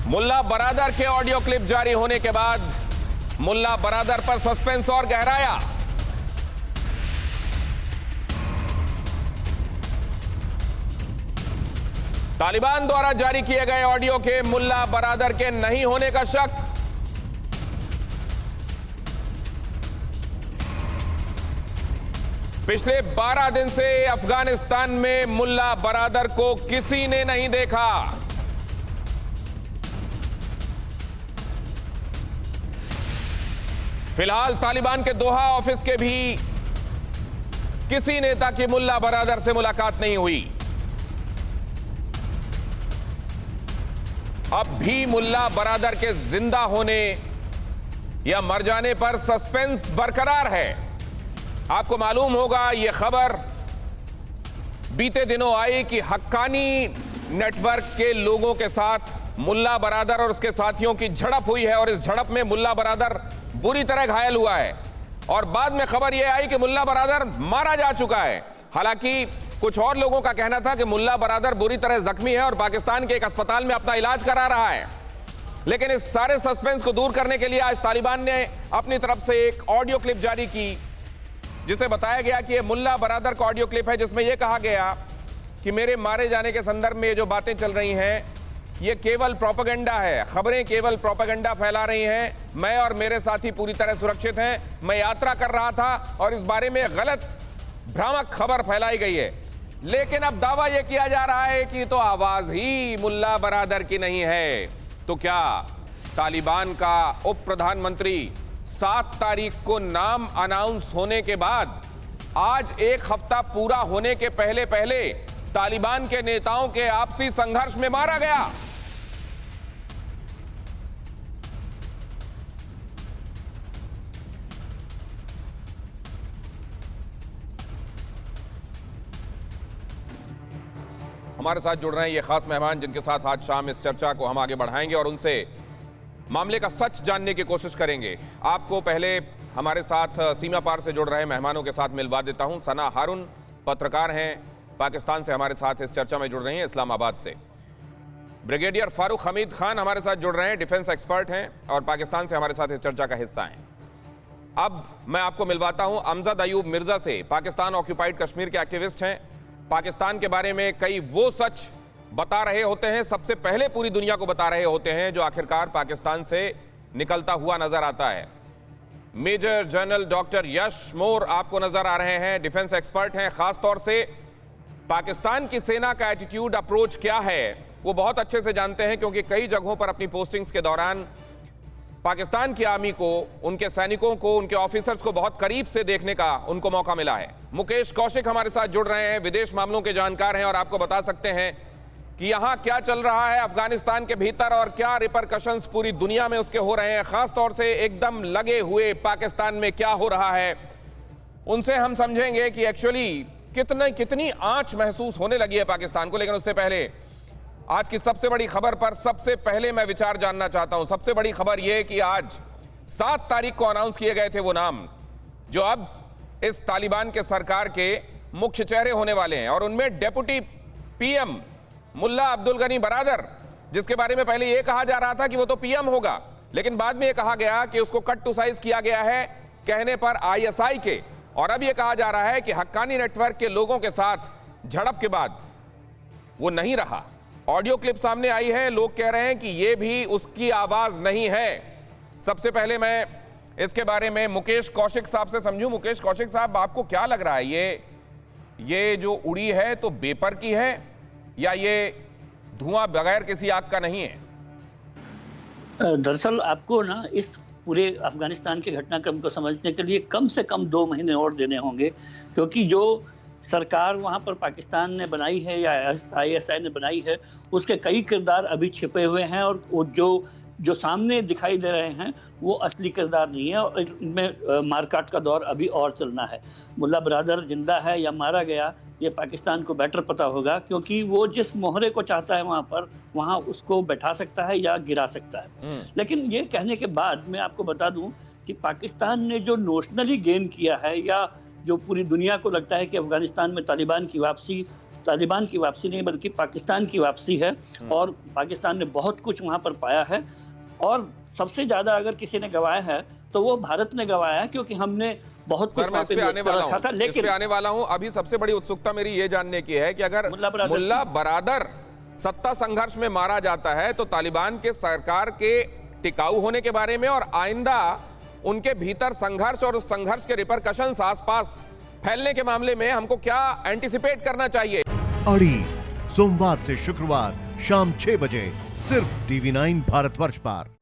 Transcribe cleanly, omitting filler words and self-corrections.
मुल्ला बरादर के audio clip जारी होने के बाद मुल्ला बरादर पर सस्पेंस और गहराया। तालिबान द्वारा जारी किए गए ऑडियो के मुल्ला बरादर के नहीं होने का शक। पिछले 12 दिन से अफगानिस्तान में मुल्ला बरादर को किसी ने नहीं देखा। फिलहाल तालिबान के दोहा ऑफिस के भी किसी नेता की मुल्ला बरादर से मुलाकात नहीं हुई। अब भी मुल्ला बरादर के जिंदा होने या मर जाने पर सस्पेंस बरकरार है। आपको मालूम होगा, यह खबर बीते दिनों आई कि हक्कानी नेटवर्क के लोगों के साथ मुल्ला बरादर और उसके साथियों की झड़प हुई है और इस झड़प में मुल्ला बरादर बुरी तरह घायल हुआ है और बाद में खबर यह आई कि मुल्ला बरादर मारा जा चुका है। हालांकि कुछ और लोगों का कहना था कि मुल्ला बरादर बुरी तरह जख्मी है और पाकिस्तान के एक अस्पताल में अपना इलाज करा रहा है। लेकिन इस सारे सस्पेंस को दूर करने के लिए आज तालिबान ने अपनी तरफ से एक ऑडियो क्लिप जारी की, जिसे बताया गया कि यह मुल्ला बरादर का ऑडियो क्लिप है, जिसमें यह कहा गया कि मेरे मारे जाने के संदर्भ में ये जो बातें चल रही हैं ये केवल प्रोपेगेंडा है, खबरें केवल प्रोपेगेंडा फैला रही हैं। मैं और मेरे साथी पूरी तरह सुरक्षित हैं। मैं यात्रा कर रहा था और इस बारे में गलत भ्रामक खबर फैलाई गई है। लेकिन अब दावा यह किया जा रहा है कि तो आवाज ही मुल्ला बरादर की नहीं है। तो क्या तालिबान का उप प्रधानमंत्री 7 तारीख को नाम अनाउंस होने के बाद आज एक हफ्ता पूरा होने के पहले पहले तालिबान के नेताओं के आपसी संघर्ष में मारा गया? हमारे साथ जुड़ रहे हैं ये खास मेहमान, जिनके साथ आज शाम इस चर्चा को हम आगे बढ़ाएंगे और उनसे मामले का सच जानने की कोशिश करेंगे। आपको पहले हमारे साथ सीमा पार से जुड़ रहे मेहमानों के साथ मिलवा देता हूं। सना हारून पत्रकार हैं, पाकिस्तान से हमारे साथ इस चर्चा में जुड़ रही हैं, इस्लामाबाद से। ब्रिगेडियर फारूक हमीद खान हमारे साथ जुड़ रहे हैं, डिफेंस एक्सपर्ट हैं और पाकिस्तान से हमारे साथ इस चर्चा का हिस्सा हैं। अब मैं आपको मिलवाता हूं अमजद अयूब मिर्जा से, पाकिस्तान ऑक्यूपाइड कश्मीर के एक्टिविस्ट हैं। पाकिस्तान के बारे में कई वो सच बता रहे होते हैं, सबसे पहले पूरी दुनिया को बता रहे होते हैं, जो आखिरकार पाकिस्तान से निकलता हुआ नजर आता है। मेजर जनरल डॉक्टर यश मोर आपको नजर आ रहे हैं, डिफेंस एक्सपर्ट हैं। खासतौर से पाकिस्तान की सेना का एटीट्यूड, अप्रोच क्या है वो बहुत अच्छे से जानते हैं, क्योंकि कई जगहों पर अपनी पोस्टिंग्स के दौरान पाकिस्तान की आर्मी को, उनके सैनिकों को, उनके ऑफिसर्स को बहुत करीब से देखने का उनको मौका मिला है। मुकेश कौशिक हमारे साथ जुड़ रहे हैं, विदेश मामलों के जानकार हैं और आपको बता सकते हैं कि यहां क्या चल रहा है अफगानिस्तान के भीतर और क्या रिपरकशंस पूरी दुनिया में उसके हो रहे हैं, खासतौर से एकदम लगे हुए पाकिस्तान में क्या हो रहा है। उनसे हम समझेंगे कि एक्चुअली कितनी आंच महसूस होने लगी है पाकिस्तान को। लेकिन उससे पहले आज की सबसे बड़ी खबर पर सबसे पहले मैं विचार जानना चाहता हूं। सबसे बड़ी खबर यह कि आज 7 तारीख को अनाउंस किए गए थे वो नाम जो अब इस तालिबान के सरकार के मुख्य चेहरे होने वाले हैं, और उनमें डेप्यूटी पीएम मुल्ला अब्दुल गनी बरादर, जिसके बारे में पहले यह कहा जा रहा था कि वो तो पीएम होगा, लेकिन बाद में यह कहा गया कि उसको कट टू साइज किया गया है कहने पर आईएसआई के, और अब यह कहा जा रहा है कि हक्कानी नेटवर्क के लोगों के साथ झड़प के बाद वो नहीं रहा। ऑडियो क्लिप सामने आई है, लोग कह रहे हैं कि यह भी उसकी आवाज नहीं है। सबसे पहले मैं इसके बारे में मुकेश कौशिक साहब से समझूं। मुकेश कौशिक साहब, आपको क्या लग रहा है, ये जो उड़ी है तो बेपर की है या ये धुआं बगैर किसी आग का नहीं है? दरअसल आपको ना इस पूरे अफगानिस्तान के घटनाक्रम को समझने के लिए कम से कम 2 महीने और देने होंगे, क्योंकि जो सरकार वहां पर पाकिस्तान ने बनाई है या आईएसआई ने बनाई है, उसके कई किरदार अभी छिपे हुए हैं और वो जो सामने दिखाई दे रहे हैं वो असली किरदार नहीं है, और इनमें मारकाट का दौर अभी और चलना है। मुल्ला बरादर जिंदा है या मारा गया, ये पाकिस्तान को बेटर पता होगा, क्योंकि वो जिस मोहरे को चाहता है वहाँ उसको बैठा सकता है या गिरा सकता है। लेकिन ये कहने के बाद मैं आपको बता दूं कि पाकिस्तान ने जो नोशनली गेन किया है, या जो पूरी दुनिया को लगता है कि अफगानिस्तान में तालिबान की वापसी तालिबान की वापसी नहीं बल्कि पाकिस्तान की वापसी है। और पाकिस्तान ने बहुत कुछ वहां पर पाया है, और सबसे ज्यादा अगर किसी ने गंवाया है तो वो भारत ने गंवाया है, क्योंकि हमने बहुत कुछ सर, मैं इस पे आने वाला हूं, लेकिन इस पे आने वाला हूं। अभी सबसे बड़ी उत्सुकता मेरी ये जानने की है कि अगर मुल्ला बरादर सत्ता संघर्ष में मारा जाता है तो तालिबान के सरकार के टिकाऊ होने के बारे में और आइंदा उनके भीतर संघर्ष और उस संघर्ष के रिपरकशंस आसपास फैलने के मामले में हमको क्या एंटिसिपेट करना चाहिए। अड़ी सोमवार से शुक्रवार शाम 6 बजे सिर्फ TV9 भारतवर्ष पर।